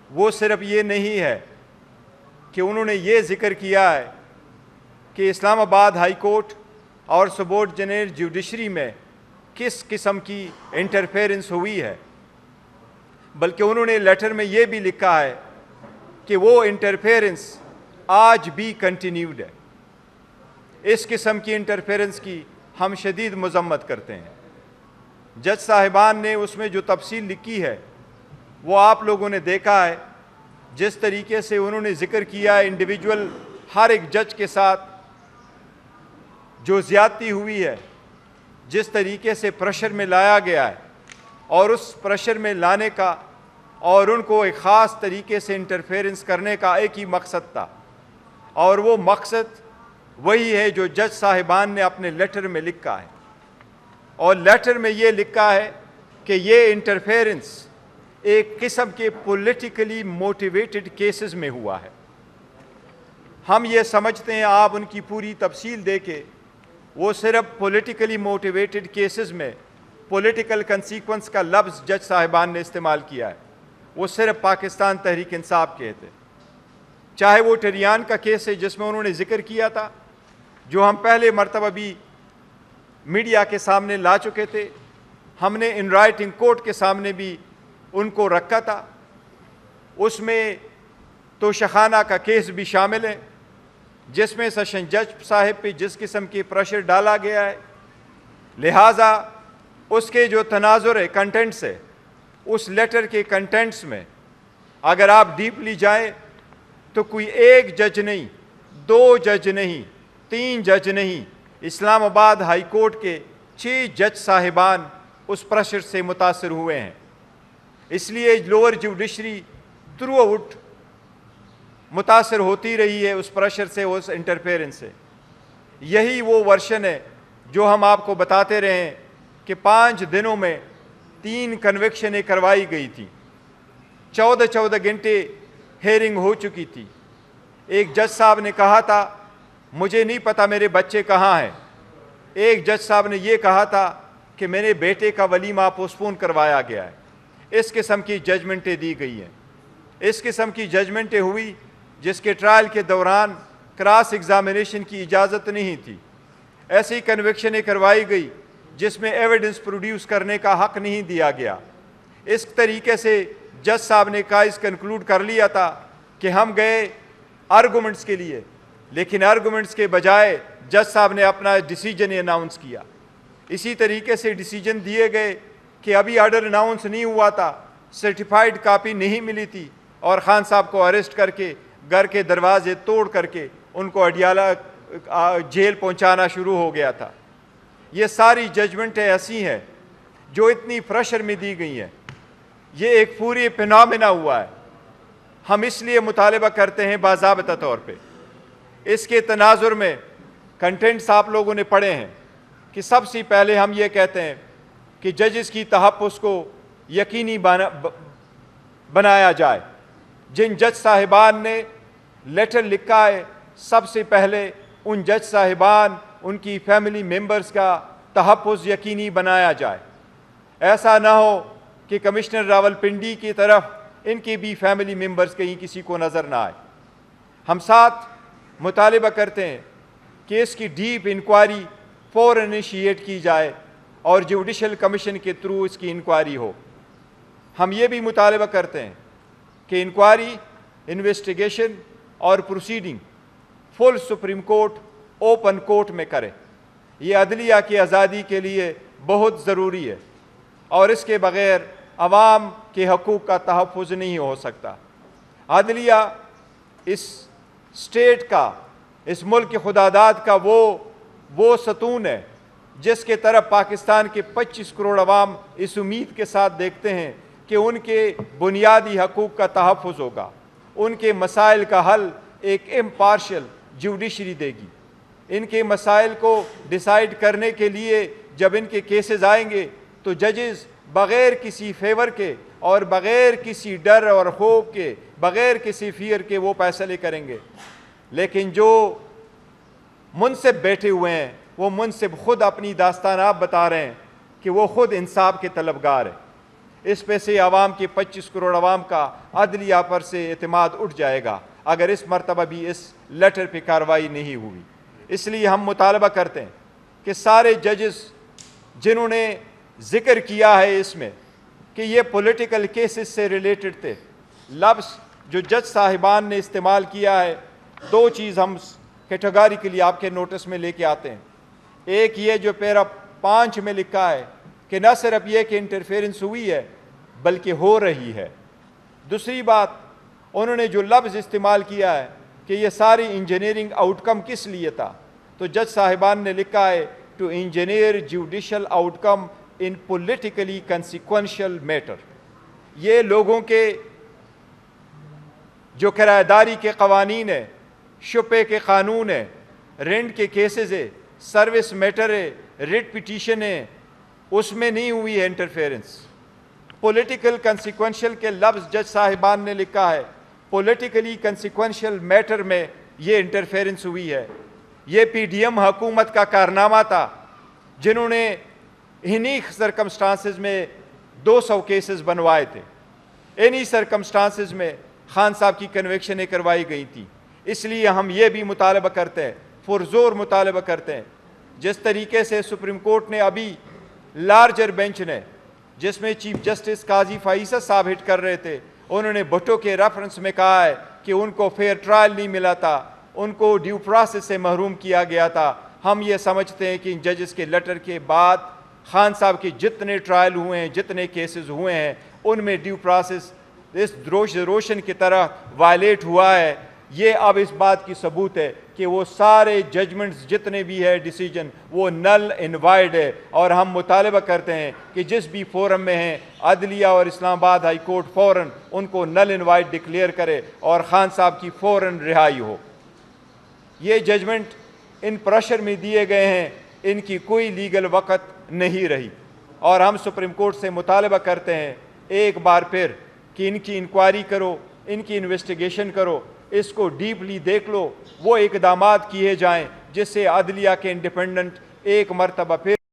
وہ صرف یہ نہیں ہے کہ انہوں نے یہ ذکر کیا ہے کہ اسلام آباد ہائی کورٹ اور سبارڈینیٹ جوڈیشری میں کس قسم کی انٹرفیرنس ہوئی ہے، بلکہ انہوں نے لیٹر میں یہ بھی لکھا ہے کہ وہ انٹرفیرنس آج بھی کنٹینیوڈ ہے۔ اس قسم کی انٹرفیرنس کی ہم شدید مذمت کرتے ہیں۔ جج صاحبان نے اس میں جو تفصیل لکھی ہے وہ آپ لوگوں نے دیکھا ہے، جس طریقے سے انہوں نے ذکر کیا ہے انڈیویجول ہر ایک جج کے ساتھ جو زیادتی ہوئی ہے، جس طریقے سے پریشر میں لایا گیا ہے، اور اس پریشر میں لانے کا اور ان کو ایک خاص طریقے سے انٹرفیرنس کرنے کا ایک ہی مقصد تھا، اور وہ مقصد وہی ہے جو جج صاحبان نے اپنے لیٹر میں لکھا ہے۔ اور لیٹر میں یہ لکھا ہے کہ یہ انٹرفیرنس ایک قسم کے پولیٹیکلی موٹیویٹڈ کیسز میں ہوا ہے۔ ہم یہ سمجھتے ہیں، آپ ان کی پوری تفصیل دیکھیں، وہ صرف پولیٹیکلی موٹیویٹڈ کیسز میں پولیٹیکل کنسیکوینس کا لفظ جج صاحبان نے استعمال کیا ہے، وہ صرف پاکستان تحریک انصاف کے تھے۔ چاہے وہ ٹریان کا کیس ہے جس میں انہوں نے ذکر کیا تھا، جو ہم پہلے مرتبہ بھی میڈیا کے سامنے لا چکے تھے، ہم نے ان رائٹنگ کورٹ کے سامنے بھی ان کو رکھا تھا، اس میں توشخانہ کا کیس بھی شامل ہے، جس میں سیشن جج صاحب پہ جس قسم کی پریشر ڈالا گیا ہے، لہٰذا اس کے جو تناظر ہے، کنٹینٹس ہے، اس لیٹر کے کنٹینٹس میں اگر آپ ڈیپلی جائیں تو کوئی ایک جج نہیں، دو جج نہیں، تین جج نہیں، اسلام آباد ہائی کورٹ کے 6 جج صاحبان اس پریشر سے متاثر ہوئے ہیں۔ اس لیے لوور جوڈیشری تھرو آؤٹ متاثر ہوتی رہی ہے اس پریشر سے، اس انٹرفیرنس سے۔ یہی وہ ورشن ہے جو ہم آپ کو بتاتے رہے ہیں کہ 5 دنوں میں 3 کنوکشنیں کروائی گئی تھی، 14 گھنٹے ہیئرنگ ہو چکی تھی۔ ایک جج صاحب نے کہا تھا مجھے نہیں پتا میرے بچے کہاں ہیں، ایک جج صاحب نے یہ کہا تھا کہ میرے بیٹے کا ولیمہ پوسٹپون کروایا گیا ہے۔ اس قسم کی ججمنٹیں دی گئی ہیں، اس قسم کی ججمنٹیں ہوئی جس کے ٹرائل کے دوران کراس ایگزامینیشن کی اجازت نہیں تھی، ایسی کنوکشنیں کروائی گئی جس میں ایویڈنس پروڈیوس کرنے کا حق نہیں دیا گیا۔ اس طریقے سے جج صاحب نے کائز کنکلوڈ کر لیا تھا کہ ہم گئے آرگومنٹس کے لیے، لیکن آرگومنٹس کے بجائے جج صاحب نے اپنا ڈیسیجن اناؤنس کیا۔ اسی طریقے سے ڈیسیجن دیے گئے کہ ابھی آرڈر اناؤنس نہیں ہوا تھا، سرٹیفائیڈ کاپی نہیں ملی تھی، اور خان صاحب کو اریسٹ کر کے گھر کے دروازے توڑ کر کے ان کو اڈیالہ جیل پہنچانا شروع ہو گیا تھا۔ یہ ساری ججمنٹیں ایسی ہیں جو اتنی پریشر میں دی گئی ہیں، یہ ایک پوری فینامنا ہوا ہے۔ ہم اس لیے مطالبہ کرتے ہیں باضابطہ طور پہ، اس کے تناظر میں کنٹینٹس آپ لوگوں نے پڑھے ہیں کہ سب سے پہلے ہم یہ کہتے ہیں کہ ججز کی تحفظ کو یقینی بنایا جائے۔ جن جج صاحبان نے لیٹر لکھا ہے، سب سے پہلے ان جج صاحبان، ان کی فیملی ممبرز کا تحفظ یقینی بنایا جائے۔ ایسا نہ ہو کہ کمشنر راولپنڈی کی طرف ان کی بھی فیملی ممبرز کہیں کسی کو نظر نہ آئے۔ ہم ساتھ مطالبہ کرتے ہیں کہ اس کی ڈیپ انکوائری فوراً انیشیٹ کی جائے اور جوڈیشل کمیشن کے تھرو اس کی انکوائری ہو۔ ہم یہ بھی مطالبہ کرتے ہیں کہ انکوائری، انویسٹیگیشن اور پروسیڈنگ فل سپریم کورٹ اوپن کورٹ میں کرے۔ یہ عدلیہ کی آزادی کے لیے بہت ضروری ہے، اور اس کے بغیر عوام کے حقوق کا تحفظ نہیں ہو سکتا۔ عدلیہ اس اسٹیٹ کا، اس ملک کے خداداد کا وہ ستون ہے جس کے طرف پاکستان کے 25 کروڑ عوام اس امید کے ساتھ دیکھتے ہیں کہ ان کے بنیادی حقوق کا تحفظ ہوگا، ان کے مسائل کا حل ایک امپارشل جوڈیشری دے گی۔ ان کے مسائل کو ڈیسائیڈ کرنے کے لیے جب ان کے کیسز آئیں گے تو ججز بغیر کسی فیور کے اور بغیر کسی ڈر اور خوف کے، بغیر کسی فیئر کے وہ فیصلے کریں گے۔ لیکن جو منصف بیٹھے ہوئے ہیں، وہ منصف خود اپنی داستان آپ بتا رہے ہیں کہ وہ خود انصاف کے طلبگار ہیں۔ اس پہ سے عوام کے 25 کروڑ عوام کا عدلیہ پر سے اعتماد اٹھ جائے گا اگر اس مرتبہ بھی اس لیٹر پہ کارروائی نہیں ہوئی۔ اس لیے ہم مطالبہ کرتے ہیں کہ سارے ججز جنہوں نے ذکر کیا ہے اس میں کہ یہ پولیٹیکل کیسز سے ریلیٹڈ تھے، لفظ جو جج صاحبان نے استعمال کیا ہے، دو چیز ہم کیٹیگوریکلی آپ کے نوٹس میں لے کے آتے ہیں۔ ایک یہ جو پیرا 5 میں لکھا ہے کہ نہ صرف یہ کہ انٹرفیرنس ہوئی ہے بلکہ ہو رہی ہے۔ دوسری بات، انہوں نے جو لفظ استعمال کیا ہے کہ یہ ساری انجینئرنگ آؤٹ کم کس لیے تھا، تو جج صاحبان نے لکھا ہے to engineer judicial outcome in politically consequential matter. یہ لوگوں کے جو کرایہ داری کے قوانین ہیں، شپے کے قانون ہیں، رینٹ کے کیسز ہے، سروس میٹر ہے، ریٹ پٹیشن ہے، اس میں نہیں ہوئی ہے انٹرفیرنس۔ پولیٹیکل کنسیکوینشل کے لفظ جج صاحبان نے لکھا ہے، پولیٹیکلی کنسیکوینشل میٹر میں یہ انٹرفیرنس ہوئی ہے۔ یہ پی ڈی ایم حکومت کا کارنامہ تھا جنہوں نے انہی سرکمسٹانسز میں 200 کیسز بنوائے تھے، انہی سرکمسٹانسز میں خان صاحب کی کنویکشنیں کروائی گئی تھیں۔ اس لیے ہم یہ بھی مطالبہ کرتے ہیں، پرزور مطالبہ کرتے ہیں، جس طریقے سے سپریم کورٹ نے ابھی لارجر بینچ نے، جس میں چیف جسٹس قاضی فائصہ صاحب ہٹ کر رہے تھے، انہوں نے بھٹو کے ریفرنس میں کہا ہے کہ ان کو فیئر ٹرائل نہیں ملا تھا، ان کو ڈیو پروسیس سے محروم کیا گیا تھا۔ ہم یہ سمجھتے ہیں کہ ان ججز کے لیٹر کے بعد خان صاحب کے جتنے ٹرائل ہوئے ہیں، جتنے کیسز ہوئے ہیں، ان میں ڈیو پروسیس اس روشن کی طرح وائلیٹ ہوا ہے۔ یہ اب اس بات کی ثبوت ہے کہ وہ سارے ججمنٹس جتنے بھی ہے ڈیسیجن وہ نل اینڈ وائڈ ہے، اور ہم مطالبہ کرتے ہیں کہ جس بھی فورم میں ہیں عدلیہ اور اسلام آباد ہائی کورٹ فوراً ان کو نل اینڈ وائڈ ڈکلیئر کرے اور خان صاحب کی فوراً رہائی ہو۔ یہ ججمنٹ ان پریشر میں دیے گئے ہیں، ان کی کوئی لیگل وقت نہیں رہی، اور ہم سپریم کورٹ سے مطالبہ کرتے ہیں ایک بار پھر کہ ان کی انکوائری کرو، ان کی انویسٹیگیشن کرو، اس کو ڈیپلی دیکھ لو، وہ اقدامات کیے جائیں جس سے عدلیہ کے انڈیپینڈنٹ ایک مرتبہ پھر